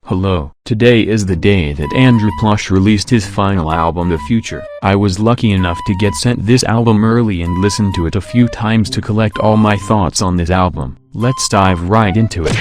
Hello. Today is the day that Andro released his final album The Future. I was lucky enough to get sent this album early and listen to it a few times to collect all my thoughts on this album. Let's dive right into it.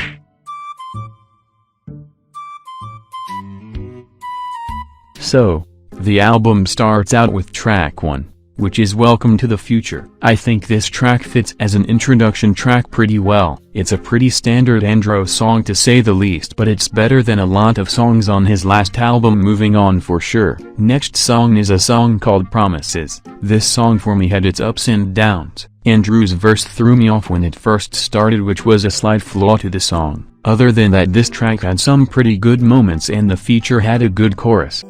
So, the album starts out with track 1, which is Welcome to the Future. I think this track fits as an introduction track pretty well. It's a pretty standard Andro song to say the least, but it's better than a lot of songs on his last album Moving On for sure. Next song is a song called Promises. This song for me had its ups and downs. Andro's verse threw me off when it first started, which was a slight flaw to the song. Other than that, this track had some pretty good moments and the feature had a good chorus.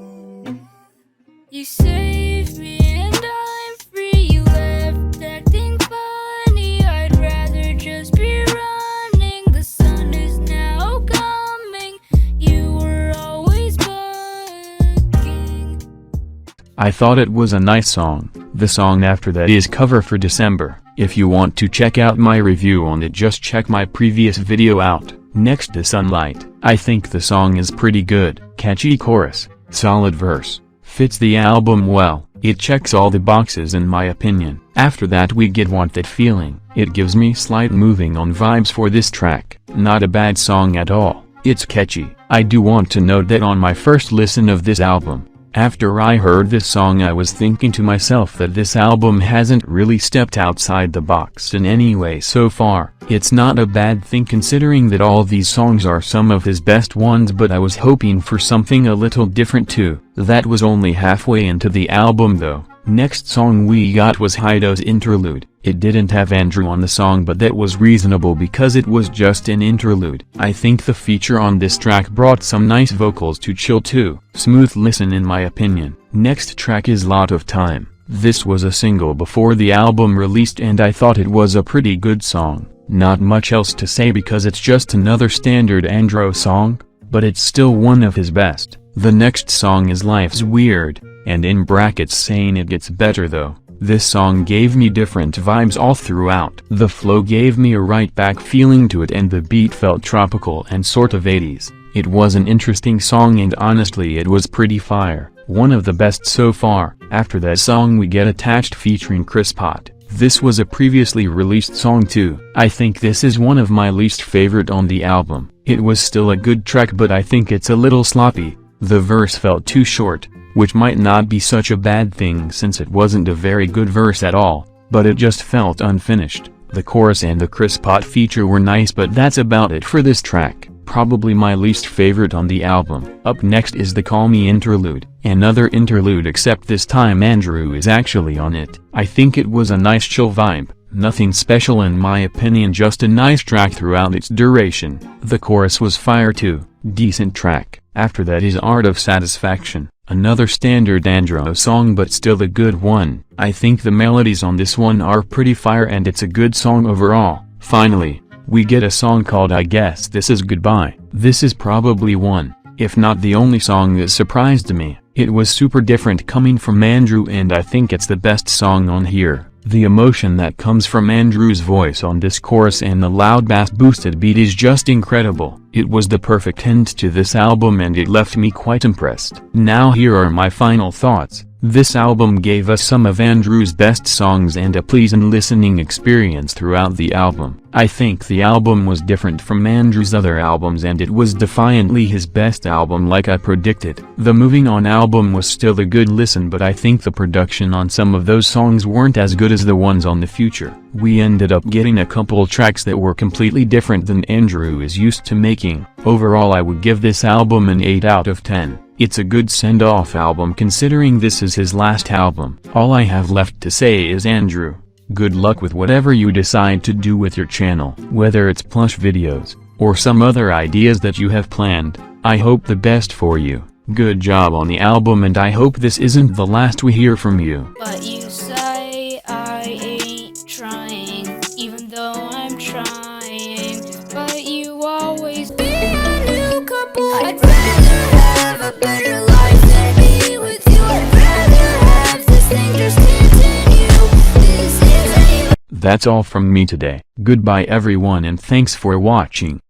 You saved me and I'm free. You left acting funny. I'd rather just be running. The sun is now coming. You were always bugging. I thought it was a nice song. The song after that is Cover for December. If you want to check out my review on it, just check my previous video out. Next to Sunlight. I think the song is pretty good. Catchy chorus, solid verse. Fits the album well. It checks all the boxes in my opinion. After that we get Want That Feeling. It gives me slight Moving On vibes for this track. Not a bad song at all. It's catchy. I do want to note that on my first listen of this album, after I heard this song, I was thinking to myself that this album hasn't really stepped outside the box in any way so far. It's not a bad thing considering that all these songs are some of his best ones, but I was hoping for something a little different too. That was only halfway into the album though. Next song we got was Hido's Interlude. It didn't have Andro on the song, but that was reasonable because it was just an interlude. I think the feature on this track brought some nice vocals to chill to. Smooth listen in my opinion. Next track is Lot of Time. This was a single before the album released and I thought it was a pretty good song. Not much else to say because it's just another standard Andro song, but it's still one of his best. The next song is Life's Weird, and in brackets saying it gets better though. This song gave me different vibes all throughout. The flow gave me a right back feeling to it and the beat felt tropical and sort of 80s. It was an interesting song and honestly it was pretty fire. One of the best so far. After that song we get Attached featuring Chris Pot. This was a previously released song too. I think this is one of my least favorite on the album. It was still a good track but I think it's a little sloppy. The verse felt too short, which might not be such a bad thing since it wasn't a very good verse at all, but it just felt unfinished. The chorus and the Chris Pot feature were nice, but that's about it for this track. Probably my least favorite on the album. Up next is the Call Me Interlude. Another interlude, except this time Andro is actually on it. I think it was a nice chill vibe. Nothing special in my opinion, just a nice track throughout its duration. The chorus was fire too. Decent track. After that is Art of Satisfaction. Another standard Andro song but still a good one. I think the melodies on this one are pretty fire and it's a good song overall. Finally, we get a song called I Guess This Is Goodbye. This is probably one, if not the only song that surprised me. It was super different coming from Andro and I think it's the best song on here. The emotion that comes from Andro's voice on this chorus and the loud bass boosted beat is just incredible. It was the perfect end to this album and it left me quite impressed. Now here are my final thoughts. This album gave us some of Andro's best songs and a pleasant listening experience throughout the album. I think the album was different from Andro's other albums and it was defiantly his best album like I predicted. The Moving On album was still a good listen, but I think the production on some of those songs weren't as good as the ones on The Future. We ended up getting a couple tracks that were completely different than Andro is used to making. Overall I would give this album an 8 out of 10. It's a good send-off album considering this is his last album. All I have left to say is Andro, good luck with whatever you decide to do with your channel. Whether it's plush videos, or some other ideas that you have planned, I hope the best for you. Good job on the album and I hope this isn't the last we hear from you. But you say I ain't trying, even though I'm trying. But you always be a new couple. I'd rather have a better life than be with you. I'd rather have this thing just continue. This isn't even. That's all from me today. Goodbye everyone and thanks for watching.